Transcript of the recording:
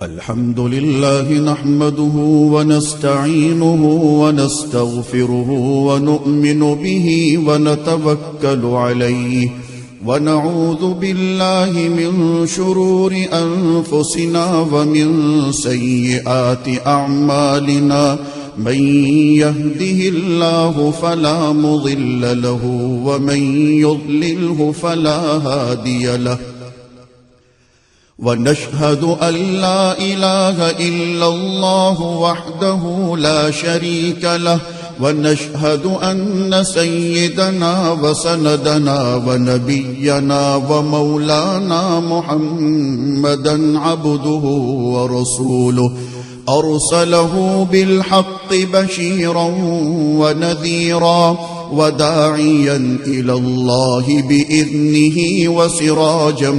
الحمد لله نحمده ونستعينه ونستغفره ونؤمن به ونتوكل عليه ونعوذ بالله من شرور أنفسنا ومن سيئات أعمالنا من يهده الله فلا مضل له ومن يضلله فلا هادي له ونشهد أن لا إله إلا الله وحده لا شريك له ونشهد أن سيدنا وسندنا ونبينا ومولانا محمدا عبده ورسوله أرسله بالحق بشيرا ونذيرا وداعيا إلى الله بإذنه وسراجا